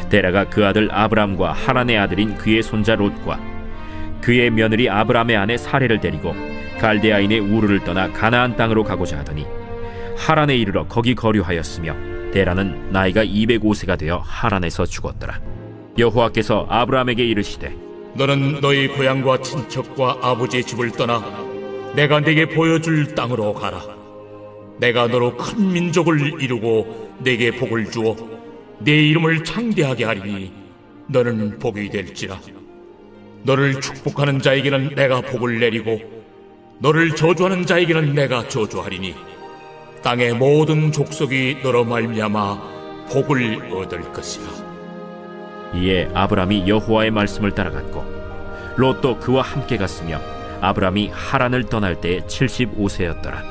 데라가 그 아들 아브람과 하란의 아들인 그의 손자 롯과 그의 며느리 아브람의 아내 사레를 데리고 갈대아인의 우르를 떠나 가나안 땅으로 가고자 하더니 하란에 이르러 거기 거류하였으며 데라는 나이가 205세가 되어 하란에서 죽었더라. 여호와께서 아브람에게 이르시되 너는 너희 고향과 친척과 아버지의 집을 떠나 내가 네게 보여줄 땅으로 가라. 내가 너로 큰 민족을 이루고 네게 복을 주어 네 이름을 창대하게 하리니 너는 복이 될지라. 너를 축복하는 자에게는 내가 복을 내리고 너를 저주하는 자에게는 내가 저주하리니 땅의 모든 족속이 너로 말미암아 복을 얻을 것이라. 이에 아브람이 여호와의 말씀을 따라갔고 롯도 그와 함께 갔으며 아브람이 하란을 떠날 때에 75세였더라.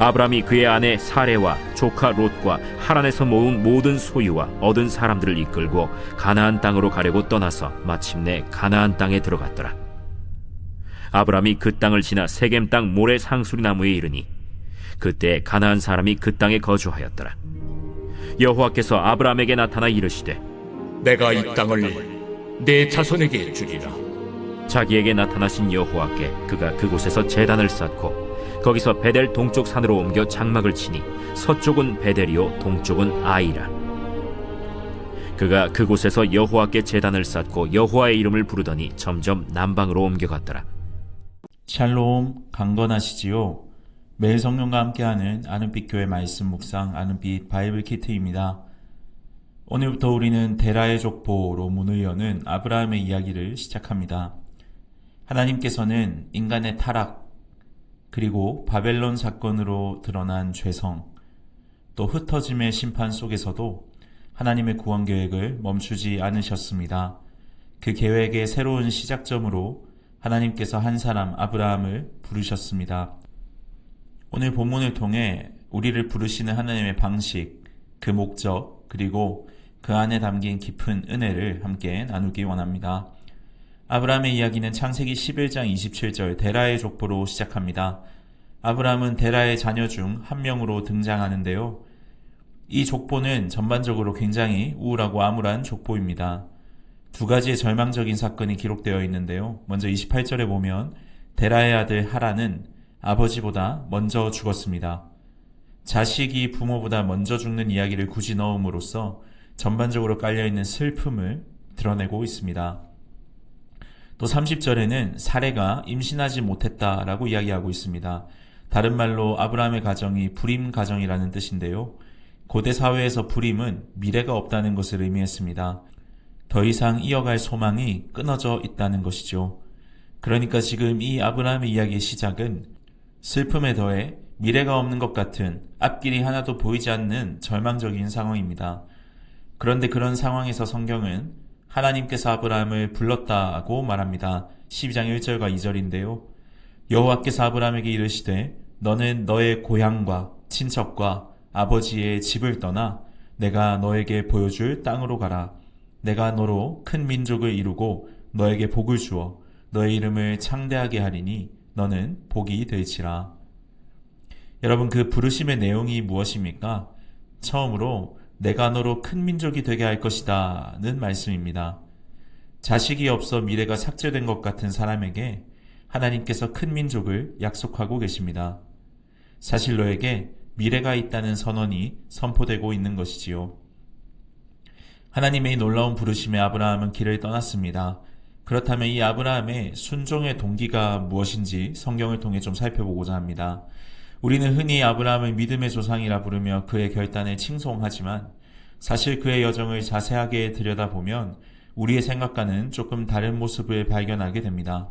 아브람이 그의 아내 사레와 조카 롯과 하란에서 모은 모든 소유와 얻은 사람들을 이끌고 가나안 땅으로 가려고 떠나서 마침내 가나안 땅에 들어갔더라. 아브람이 그 땅을 지나 세겜 땅 모레 상수리 나무에 이르니 그때 가나안 사람이 그 땅에 거주하였더라. 여호와께서 아브람에게 나타나 이르시되 내가 이 땅을 내 자손에게 주리라. 자기에게 나타나신 여호와께 그가 그곳에서 제단을 쌓고 거기서 베델 동쪽 산으로 옮겨 장막을 치니 서쪽은 베델이요 동쪽은 아이라. 그가 그곳에서 여호와께 제단을 쌓고 여호와의 이름을 부르더니 점점 남방으로 옮겨갔더라. 샬롬, 강건하시지요? 매일 성령과 함께하는 아는빛 교회 말씀 묵상 아는빛 바이블 키트입니다. 오늘부터 우리는 데라의 족보로 문을 여는 아브라함의 이야기를 시작합니다. 하나님께서는 인간의 타락, 그리고 바벨론 사건으로 드러난 죄성, 또 흩어짐의 심판 속에서도 하나님의 구원 계획을 멈추지 않으셨습니다. 그 계획의 새로운 시작점으로 하나님께서 한 사람 아브라함을 부르셨습니다. 오늘 본문을 통해 우리를 부르시는 하나님의 방식, 그 목적, 그리고 그 안에 담긴 깊은 은혜를 함께 나누기 원합니다. 아브라함의 이야기는 창세기 11장 27절 데라의 족보로 시작합니다. 아브라함은 데라의 자녀 중 한 명으로 등장하는데요. 이 족보는 전반적으로 굉장히 우울하고 암울한 족보입니다. 두 가지의 절망적인 사건이 기록되어 있는데요. 먼저 28절에 보면 데라의 아들 하란은 아버지보다 먼저 죽었습니다. 자식이 부모보다 먼저 죽는 이야기를 굳이 넣음으로써 전반적으로 깔려있는 슬픔을 드러내고 있습니다. 또 30절에는 사레가 임신하지 못했다라고 이야기하고 있습니다. 다른 말로 아브라함의 가정이 불임 가정이라는 뜻인데요. 고대 사회에서 불임은 미래가 없다는 것을 의미했습니다. 더 이상 이어갈 소망이 끊어져 있다는 것이죠. 그러니까 지금 이 아브라함의 이야기의 시작은 슬픔에 더해 미래가 없는 것 같은 앞길이 하나도 보이지 않는 절망적인 상황입니다. 그런데 그런 상황에서 성경은 하나님께서 아브라함을 불렀다고 말합니다. 12장 1절과 2절인데요. 여호와께서 아브라함에게 이르시되 너는 너의 고향과 친척과 아버지의 집을 떠나 내가 너에게 보여줄 땅으로 가라. 내가 너로 큰 민족을 이루고 너에게 복을 주어 너의 이름을 창대하게 하리니 너는 복이 될지라. 여러분, 그 부르심의 내용이 무엇입니까? 처음으로 내가 너로 큰 민족이 되게 할 것이다 는 말씀입니다. 자식이 없어 미래가 삭제된 것 같은 사람에게 하나님께서 큰 민족을 약속하고 계십니다. 사실 너에게 미래가 있다는 선언이 선포되고 있는 것이지요. 하나님의 놀라운 부르심에 아브라함은 길을 떠났습니다. 그렇다면 이 아브라함의 순종의 동기가 무엇인지 성경을 통해 좀 살펴보고자 합니다. 우리는 흔히 아브라함을 믿음의 조상이라 부르며 그의 결단을 칭송하지만 사실 그의 여정을 자세하게 들여다보면 우리의 생각과는 조금 다른 모습을 발견하게 됩니다.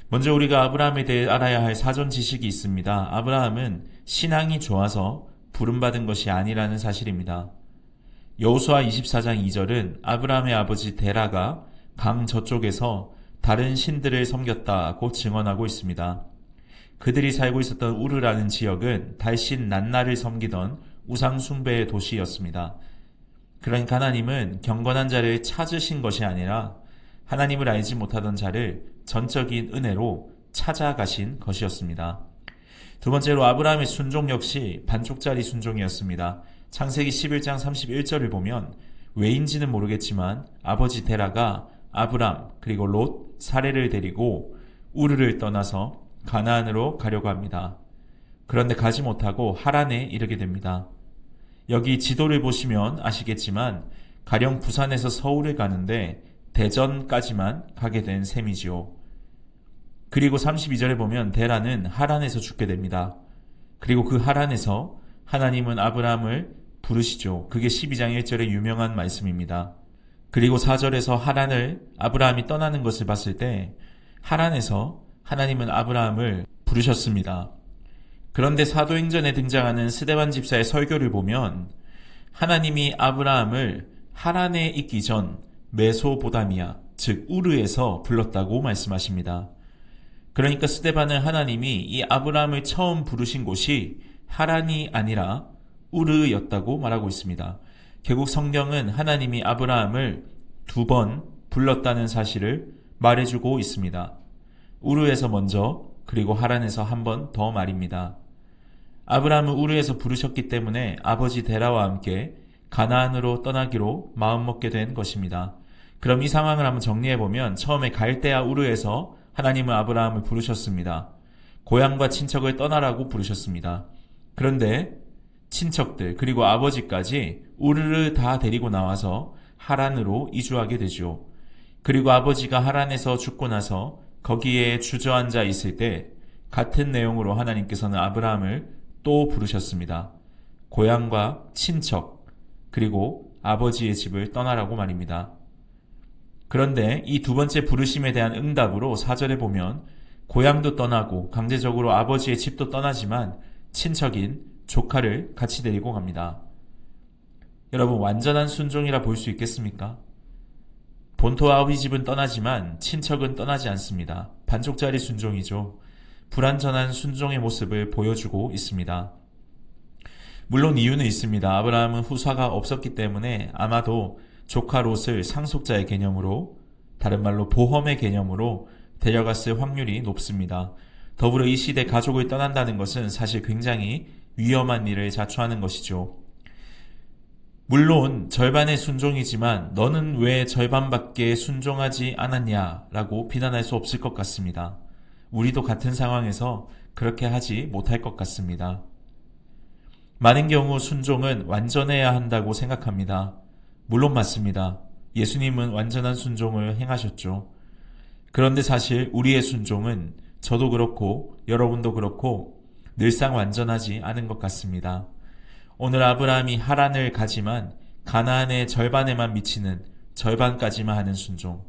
먼저 우리가 아브라함에 대해 알아야 할 사전 지식이 있습니다. 아브라함은 신앙이 좋아서 부름받은 것이 아니라는 사실입니다. 여호수아 24장 2절은 아브라함의 아버지 데라가 강 저쪽에서 다른 신들을 섬겼다고 증언하고 있습니다. 그들이 살고 있었던 우르라는 지역은 달신 난나를 섬기던 우상 숭배의 도시였습니다. 그러니까 하나님은 경건한 자를 찾으신 것이 아니라 하나님을 알지 못하던 자를 전적인 은혜로 찾아가신 것이었습니다. 두 번째로 아브라함의 순종 역시 반쪽짜리 순종이었습니다. 창세기 11장 31절을 보면 왜인지는 모르겠지만 아버지 데라가 아브람 그리고 롯, 사레를 데리고 우르를 떠나서 가나안으로 가려고 합니다. 그런데 가지 못하고 하란에 이르게 됩니다. 여기 지도를 보시면 아시겠지만 가령 부산에서 서울을 가는데 대전까지만 가게 된 셈이지요. 그리고 32절에 보면 데라는 하란에서 죽게 됩니다. 그리고 그 하란에서 하나님은 아브라함을 부르시죠. 그게 12장 1절의 유명한 말씀입니다. 그리고 4절에서 하란을 아브라함이 떠나는 것을 봤을 때 하란에서 하나님은 아브라함을 부르셨습니다. 그런데 사도행전에 등장하는 스데반 집사의 설교를 보면 하나님이 아브라함을 하란에 있기 전 메소보다미아, 즉 우르에서 불렀다고 말씀하십니다. 그러니까 스데반은 하나님이 이 아브라함을 처음 부르신 곳이 하란이 아니라 우르였다고 말하고 있습니다. 결국 성경은 하나님이 아브라함을 2번 불렀다는 사실을 말해주고 있습니다. 우르에서 먼저, 그리고 하란에서 한 번 더 말입니다. 아브라함은 우르에서 부르셨기 때문에 아버지 데라와 함께 가나안으로 떠나기로 마음먹게 된 것입니다. 그럼 이 상황을 한번 정리해보면 처음에 갈대아 우르에서 하나님은 아브라함을 부르셨습니다. 고향과 친척을 떠나라고 부르셨습니다. 그런데 친척들 그리고 아버지까지 우르를 다 데리고 나와서 하란으로 이주하게 되죠. 그리고 아버지가 하란에서 죽고 나서 거기에 주저앉아 있을 때 같은 내용으로 하나님께서는 아브라함을 또 부르셨습니다. 고향과 친척 그리고 아버지의 집을 떠나라고 말입니다. 그런데 이 2번째 부르심에 대한 응답으로 4절에 보면 고향도 떠나고 강제적으로 아버지의 집도 떠나지만 친척인 조카를 같이 데리고 갑니다. 여러분, 완전한 순종이라 볼 수 있겠습니까? 본토 아버지 집은 떠나지만 친척은 떠나지 않습니다. 반쪽짜리 순종이죠. 불완전한 순종의 모습을 보여주고 있습니다. 물론 이유는 있습니다. 아브라함은 후사가 없었기 때문에 아마도 조카 롯을 상속자의 개념으로, 다른 말로 보험의 개념으로 데려갔을 확률이 높습니다. 더불어 이 시대 가족을 떠난다는 것은 사실 굉장히 위험한 일을 자초하는 것이죠. 물론 절반의 순종이지만 너는 왜 절반밖에 순종하지 않았냐라고 비난할 수 없을 것 같습니다. 우리도 같은 상황에서 그렇게 하지 못할 것 같습니다. 많은 경우 순종은 완전해야 한다고 생각합니다. 물론 맞습니다. 예수님은 완전한 순종을 행하셨죠. 그런데 사실 우리의 순종은 저도 그렇고 여러분도 그렇고 늘상 완전하지 않은 것 같습니다. 오늘 아브라함이 하란을 가지만 가나안의 절반에만 미치는, 절반까지만 하는 순종.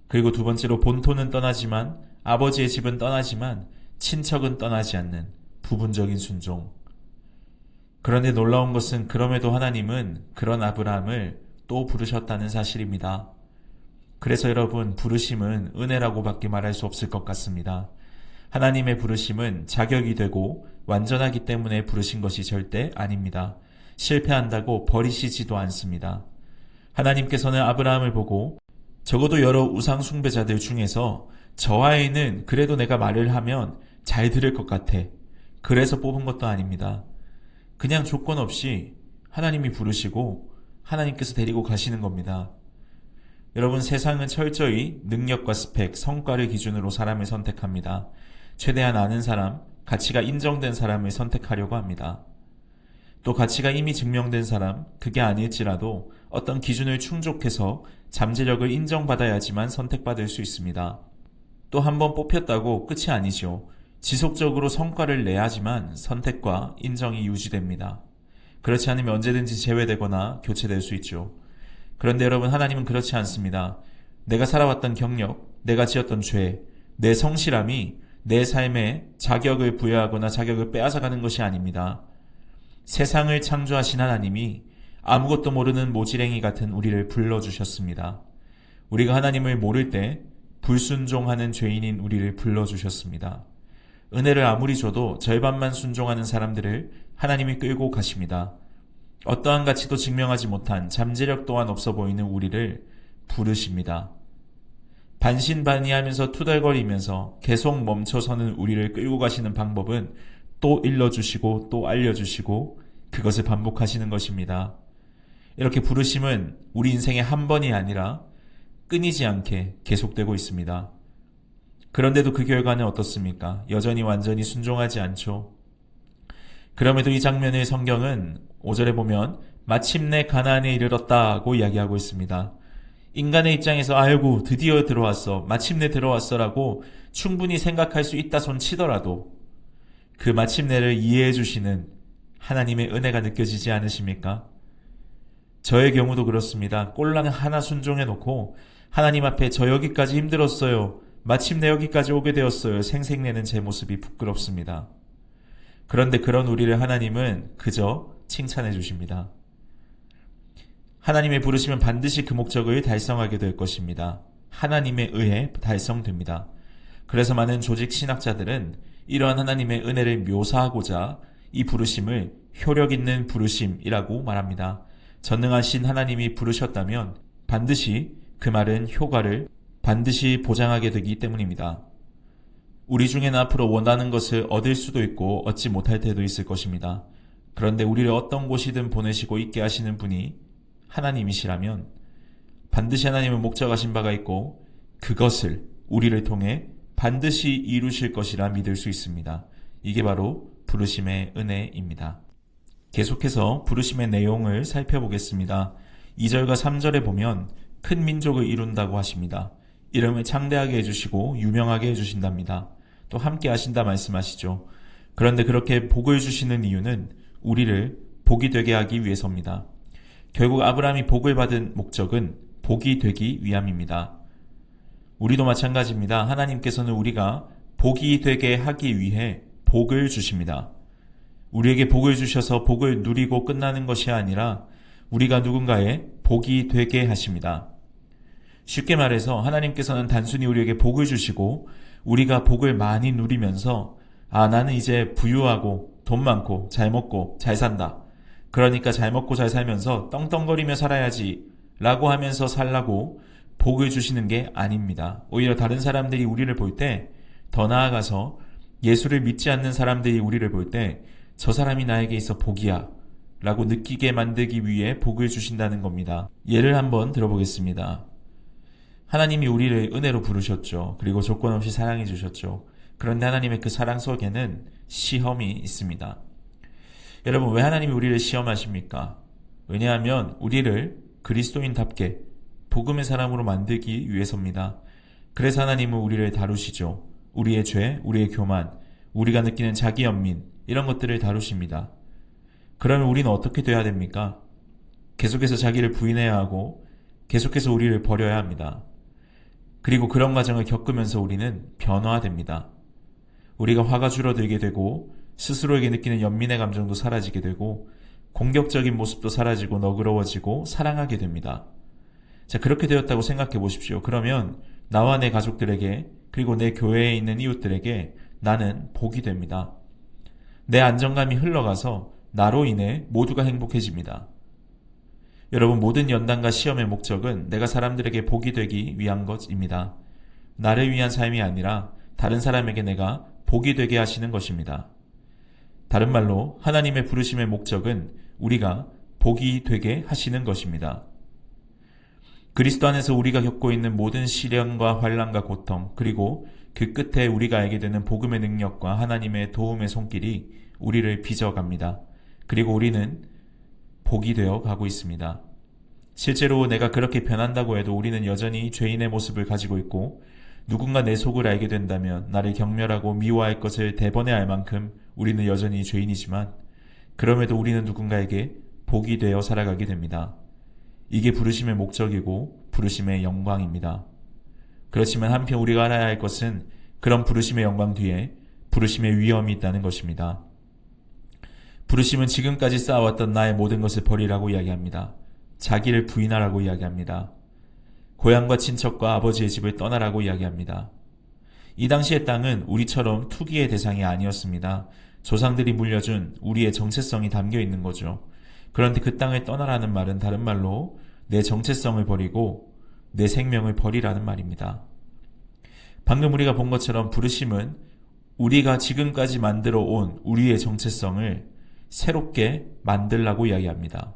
그리고 2번째로 본토는 떠나지만 아버지의 집은 떠나지만 친척은 떠나지 않는 부분적인 순종. 그런데 놀라운 것은 그럼에도 하나님은 그런 아브라함을 또 부르셨다는 사실입니다. 그래서 여러분, 부르심은 은혜라고밖에 말할 수 없을 것 같습니다. 하나님의 부르심은 자격이 되고 완전하기 때문에 부르신 것이 절대 아닙니다. 실패한다고 버리시지도 않습니다. 하나님께서는 아브라함을 보고 적어도 여러 우상 숭배자들 중에서 저 아이는 그래도 내가 말을 하면 잘 들을 것 같아, 그래서 뽑은 것도 아닙니다. 그냥 조건 없이 하나님이 부르시고 하나님께서 데리고 가시는 겁니다. 여러분, 세상은 철저히 능력과 스펙, 성과를 기준으로 사람을 선택합니다. 최대한 아는 사람, 가치가 인정된 사람을 선택하려고 합니다. 또 가치가 이미 증명된 사람, 그게 아닐지라도 어떤 기준을 충족해서 잠재력을 인정받아야지만 선택받을 수 있습니다. 또 한 번 뽑혔다고 끝이 아니죠. 지속적으로 성과를 내야지만 선택과 인정이 유지됩니다. 그렇지 않으면 언제든지 제외되거나 교체될 수 있죠. 그런데 여러분, 하나님은 그렇지 않습니다. 내가 살아왔던 경력, 내가 지었던 죄, 내 성실함이 내 삶에 자격을 부여하거나 자격을 빼앗아가는 것이 아닙니다. 세상을 창조하신 하나님이 아무것도 모르는 모지랭이 같은 우리를 불러주셨습니다. 우리가 하나님을 모를 때 불순종하는 죄인인 우리를 불러주셨습니다. 은혜를 아무리 줘도 절반만 순종하는 사람들을 하나님이 끌고 가십니다. 어떠한 가치도 증명하지 못한, 잠재력 또한 없어 보이는 우리를 부르십니다. 반신반의하면서 투덜거리면서 계속 멈춰서는 우리를 끌고 가시는 방법은 또 일러주시고 또 알려주시고 그것을 반복하시는 것입니다. 이렇게 부르심은 우리 인생의 한 번이 아니라 끊이지 않게 계속되고 있습니다. 그런데도 그 결과는 어떻습니까? 여전히 완전히 순종하지 않죠. 그럼에도 이 장면의 성경은 5절에 보면 마침내 가나안에 이르렀다고 이야기하고 있습니다. 인간의 입장에서 아이고 드디어 들어왔어, 마침내 들어왔어라고 충분히 생각할 수 있다 손 치더라도 그 마침내를 이해해 주시는 하나님의 은혜가 느껴지지 않으십니까? 저의 경우도 그렇습니다. 꼴랑 하나 순종해 놓고 하나님 앞에 저 여기까지 힘들었어요, 마침내 여기까지 오게 되었어요 생색내는 제 모습이 부끄럽습니다. 그런데 그런 우리를 하나님은 그저 칭찬해 주십니다. 하나님의 부르시면 반드시 그 목적을 달성하게 될 것입니다. 하나님의 의해 달성됩니다. 그래서 많은 조직 신학자들은 이러한 하나님의 은혜를 묘사하고자 이 부르심을 효력 있는 부르심이라고 말합니다. 전능하신 하나님이 부르셨다면 반드시 그 말은 효과를 반드시 보장하게 되기 때문입니다. 우리 중에는 앞으로 원하는 것을 얻을 수도 있고 얻지 못할 때도 있을 것입니다. 그런데 우리를 어떤 곳이든 보내시고 있게 하시는 분이 하나님이시라면 반드시 하나님은 목적하신 바가 있고 그것을 우리를 통해 반드시 이루실 것이라 믿을 수 있습니다. 이게 바로 부르심의 은혜입니다. 계속해서 부르심의 내용을 살펴보겠습니다. 2절과 3절에 보면 큰 민족을 이룬다고 하십니다. 이름을 창대하게 해주시고 유명하게 해주신답니다. 또 함께 하신다 말씀하시죠. 그런데 그렇게 복을 주시는 이유는 우리를 복이 되게 하기 위해서입니다. 결국 아브라함이 복을 받은 목적은 복이 되기 위함입니다. 우리도 마찬가지입니다. 하나님께서는 우리가 복이 되게 하기 위해 복을 주십니다. 우리에게 복을 주셔서 복을 누리고 끝나는 것이 아니라 우리가 누군가의 복이 되게 하십니다. 쉽게 말해서 하나님께서는 단순히 우리에게 복을 주시고 우리가 복을 많이 누리면서 나는 이제 부유하고 돈 많고 잘 먹고 잘 산다, 그러니까 잘 먹고 잘 살면서 떵떵거리며 살아야지 라고 하면서 살라고 복을 주시는 게 아닙니다. 오히려 다른 사람들이 우리를 볼 때, 더 나아가서 예수를 믿지 않는 사람들이 우리를 볼 때 저 사람이 나에게 있어 복이야 라고 느끼게 만들기 위해 복을 주신다는 겁니다. 예를 한번 들어보겠습니다. 하나님이 우리를 은혜로 부르셨죠. 그리고 조건 없이 사랑해 주셨죠. 그런데 하나님의 그 사랑 속에는 시험이 있습니다. 여러분, 왜 하나님이 우리를 시험하십니까? 왜냐하면 우리를 그리스도인답게 복음의 사람으로 만들기 위해서입니다. 그래서 하나님은 우리를 다루시죠. 우리의 죄, 우리의 교만, 우리가 느끼는 자기 연민, 이런 것들을 다루십니다. 그러면 우리는 어떻게 돼야 됩니까? 계속해서 자기를 부인해야 하고 계속해서 우리를 버려야 합니다. 그리고 그런 과정을 겪으면서 우리는 변화됩니다. 우리가 화가 줄어들게 되고 스스로에게 느끼는 연민의 감정도 사라지게 되고 공격적인 모습도 사라지고 너그러워지고 사랑하게 됩니다. 자, 그렇게 되었다고 생각해 보십시오. 그러면 나와 내 가족들에게 그리고 내 교회에 있는 이웃들에게 나는 복이 됩니다. 내 안정감이 흘러가서 나로 인해 모두가 행복해집니다. 여러분, 모든 연단과 시험의 목적은 내가 사람들에게 복이 되기 위한 것입니다. 나를 위한 삶이 아니라 다른 사람에게 내가 복이 되게 하시는 것입니다. 다른 말로 하나님의 부르심의 목적은 우리가 복이 되게 하시는 것입니다. 그리스도 안에서 우리가 겪고 있는 모든 시련과 환난과 고통, 그리고 그 끝에 우리가 알게 되는 복음의 능력과 하나님의 도움의 손길이 우리를 빚어갑니다. 그리고 우리는 복이 되어 가고 있습니다. 실제로 내가 그렇게 변한다고 해도 우리는 여전히 죄인의 모습을 가지고 있고 누군가 내 속을 알게 된다면 나를 경멸하고 미워할 것을 대번에 알 만큼 우리는 여전히 죄인이지만 그럼에도 우리는 누군가에게 복이 되어 살아가게 됩니다. 이게 부르심의 목적이고 부르심의 영광입니다. 그렇지만 한편 우리가 알아야 할 것은 그런 부르심의 영광 뒤에 부르심의 위험이 있다는 것입니다. 부르심은 지금까지 쌓아왔던 나의 모든 것을 버리라고 이야기합니다. 자기를 부인하라고 이야기합니다. 고향과 친척과 아버지의 집을 떠나라고 이야기합니다. 이 당시의 땅은 우리처럼 투기의 대상이 아니었습니다. 조상들이 물려준 우리의 정체성이 담겨 있는 거죠. 그런데 그 땅을 떠나라는 말은 다른 말로 내 정체성을 버리고 내 생명을 버리라는 말입니다. 방금 우리가 본 것처럼 부르심은 우리가 지금까지 만들어 온 우리의 정체성을 새롭게 만들라고 이야기합니다.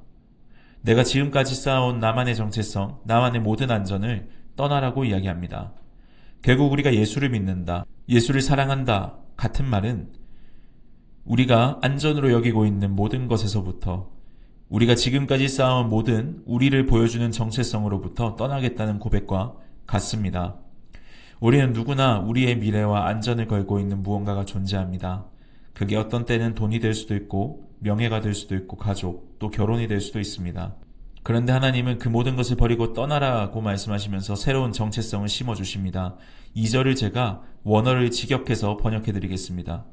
내가 지금까지 쌓아온 나만의 정체성, 나만의 모든 안전을 떠나라고 이야기합니다. 결국 우리가 예수를 믿는다, 예수를 사랑한다 같은 말은 우리가 안전으로 여기고 있는 모든 것에서부터, 우리가 지금까지 쌓아온 모든 우리를 보여주는 정체성으로부터 떠나겠다는 고백과 같습니다. 우리는 누구나 우리의 미래와 안전을 걸고 있는 무언가가 존재합니다. 그게 어떤 때는 돈이 될 수도 있고 명예가 될 수도 있고 가족, 또 결혼이 될 수도 있습니다. 그런데 하나님은 그 모든 것을 버리고 떠나라고 말씀하시면서 새로운 정체성을 심어주십니다. 2절을 제가 원어를 직역해서 번역해드리겠습니다.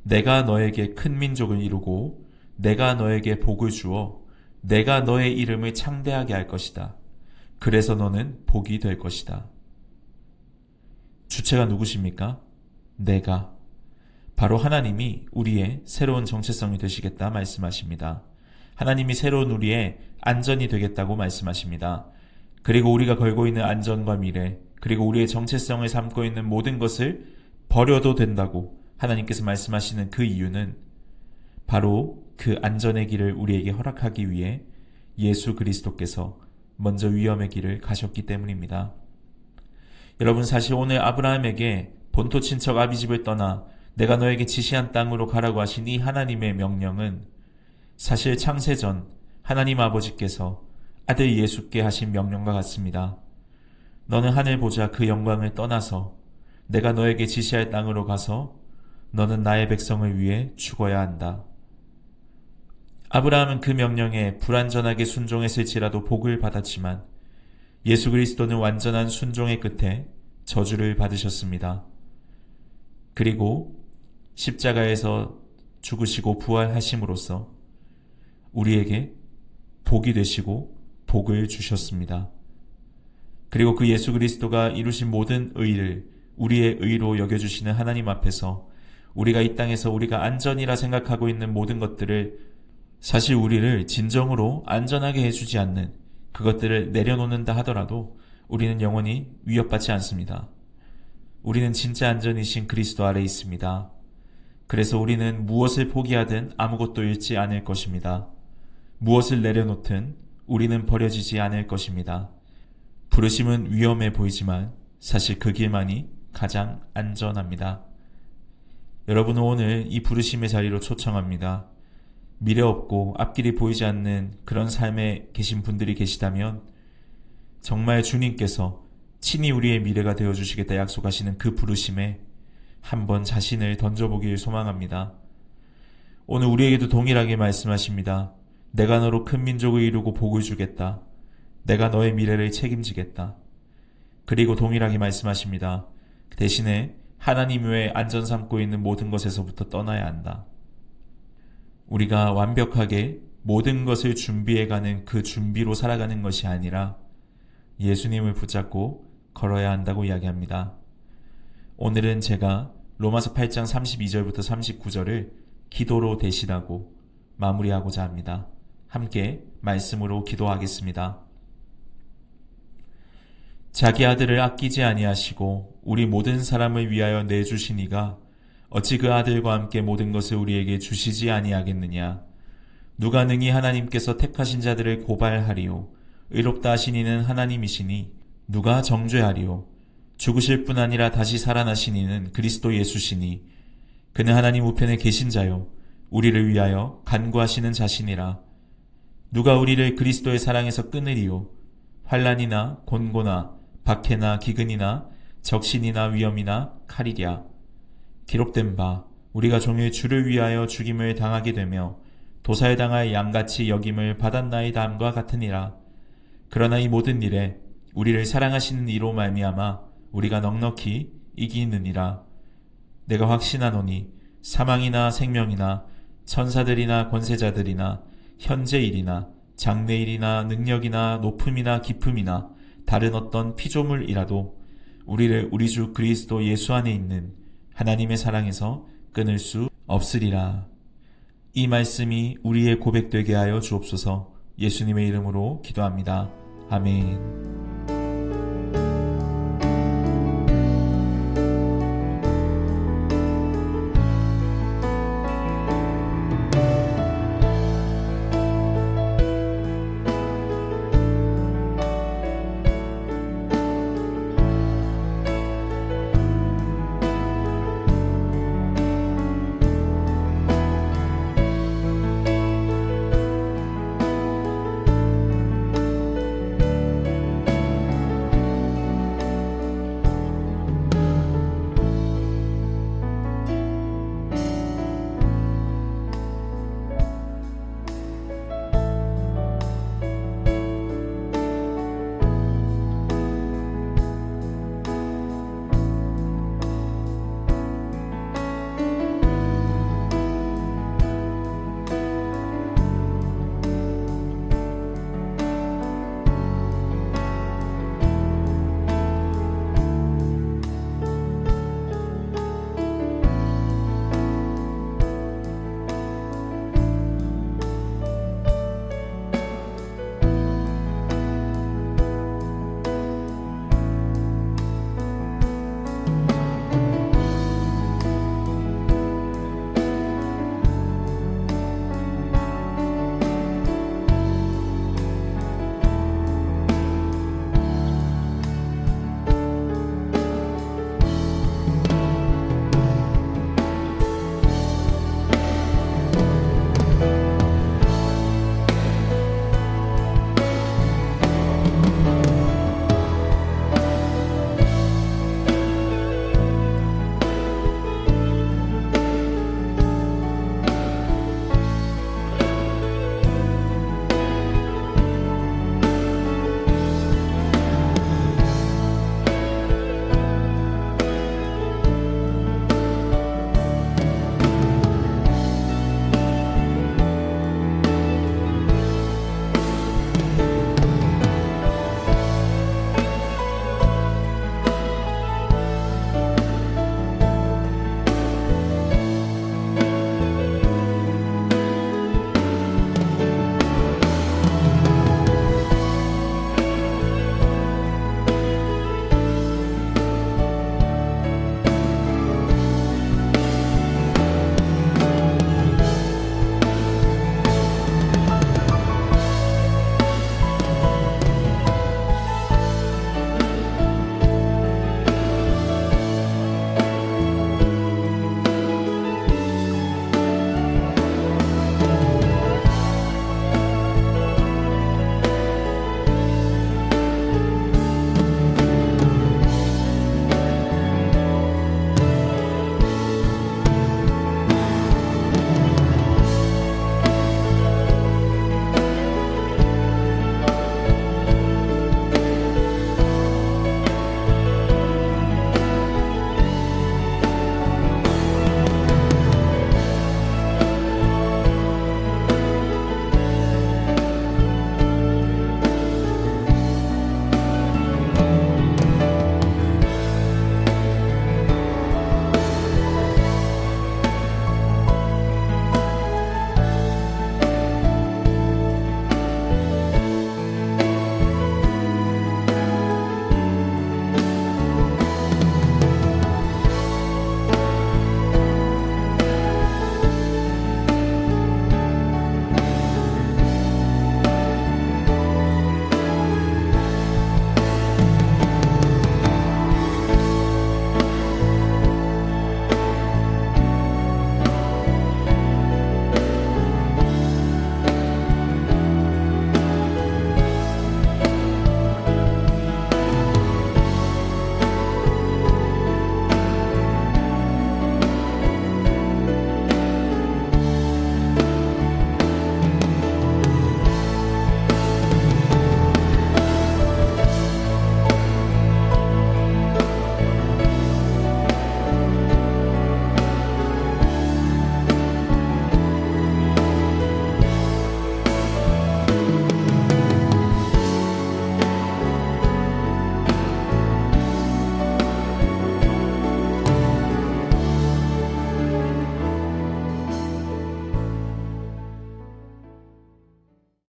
내가 너에게 큰 민족을 이루고 내가 너에게 복을 주어 내가 너의 이름을 창대하게 할 것이다. 그래서 너는 복이 될 것이다. 주체가 누구십니까? 내가. 바로 하나님이 우리의 새로운 정체성이 되시겠다 말씀하십니다. 하나님이 새로운 우리의 안전이 되겠다고 말씀하십니다. 그리고 우리가 걸고 있는 안전과 미래, 그리고 우리의 정체성을 삼고 있는 모든 것을 버려도 된다고 하나님께서 말씀하시는 그 이유는 바로 그 안전의 길을 우리에게 허락하기 위해 예수 그리스도께서 먼저 위험의 길을 가셨기 때문입니다. 여러분, 사실 오늘 아브라함에게 본토 친척 아비집을 떠나 내가 너에게 지시한 땅으로 가라고 하신 이 하나님의 명령은 사실 창세전 하나님 아버지께서 아들 예수께 하신 명령과 같습니다. 너는 하늘 보자 그 영광을 떠나서 내가 너에게 지시할 땅으로 가서 너는 나의 백성을 위해 죽어야 한다. 아브라함은 그 명령에 불완전하게 순종했을지라도 복을 받았지만 예수 그리스도는 완전한 순종의 끝에 저주를 받으셨습니다. 그리고 십자가에서 죽으시고 부활하심으로써 우리에게 복이 되시고 복을 주셨습니다. 그리고 그 예수 그리스도가 이루신 모든 의를 우리의 의로 여겨주시는 하나님 앞에서 우리가 이 땅에서 우리가 안전이라 생각하고 있는 모든 것들을, 사실 우리를 진정으로 안전하게 해주지 않는 그것들을 내려놓는다 하더라도 우리는 영원히 위협받지 않습니다. 우리는 진짜 안전이신 그리스도 아래 있습니다. 그래서 우리는 무엇을 포기하든 아무것도 잃지 않을 것입니다. 무엇을 내려놓든 우리는 버려지지 않을 것입니다. 부르심은 위험해 보이지만 사실 그 길만이 가장 안전합니다. 여러분은 오늘 이 부르심의 자리로 초청합니다. 미래 없고 앞길이 보이지 않는 그런 삶에 계신 분들이 계시다면 정말 주님께서 친히 우리의 미래가 되어주시겠다 약속하시는 그 부르심에 한번 자신을 던져보길 소망합니다. 오늘 우리에게도 동일하게 말씀하십니다. 내가 너로 큰 민족을 이루고 복을 주겠다. 내가 너의 미래를 책임지겠다. 그리고 동일하게 말씀하십니다. 대신에 하나님 외에 안전 삼고 있는 모든 것에서부터 떠나야 한다. 우리가 완벽하게 모든 것을 준비해가는 그 준비로 살아가는 것이 아니라 예수님을 붙잡고 걸어야 한다고 이야기합니다. 오늘은 제가 로마서 8장 32절부터 39절을 기도로 대신하고 마무리하고자 합니다. 함께 말씀으로 기도하겠습니다. 자기 아들을 아끼지 아니하시고 우리 모든 사람을 위하여 내주신 이가 어찌 그 아들과 함께 모든 것을 우리에게 주시지 아니하겠느냐. 누가 능히 하나님께서 택하신 자들을 고발하리요. 의롭다 하신 이는 하나님이시니 누가 정죄하리요. 죽으실 뿐 아니라 다시 살아나신 이는 그리스도 예수시니 그는 하나님 우편에 계신 자요 우리를 위하여 간구하시는 자신이라. 누가 우리를 그리스도의 사랑에서 끊으리요. 환난이나 곤고나 박해나 기근이나 적신이나 위험이나 칼이랴. 기록된 바 우리가 종일 주를 위하여 죽임을 당하게 되며 도사에 당하여 양같이 여김을 받았나이다 함과 같으니라. 그러나 이 모든 일에 우리를 사랑하시는 이로 말미암아 우리가 넉넉히 이기느니라. 내가 확신하노니 사망이나 생명이나 천사들이나 권세자들이나 현재일이나 장래일이나 능력이나 높음이나 깊음이나 다른 어떤 피조물이라도 우리를 우리 주 그리스도 예수 안에 있는 하나님의 사랑에서 끊을 수 없으리라. 이 말씀이 우리의 고백되게 하여 주옵소서. 예수님의 이름으로 기도합니다. 아멘.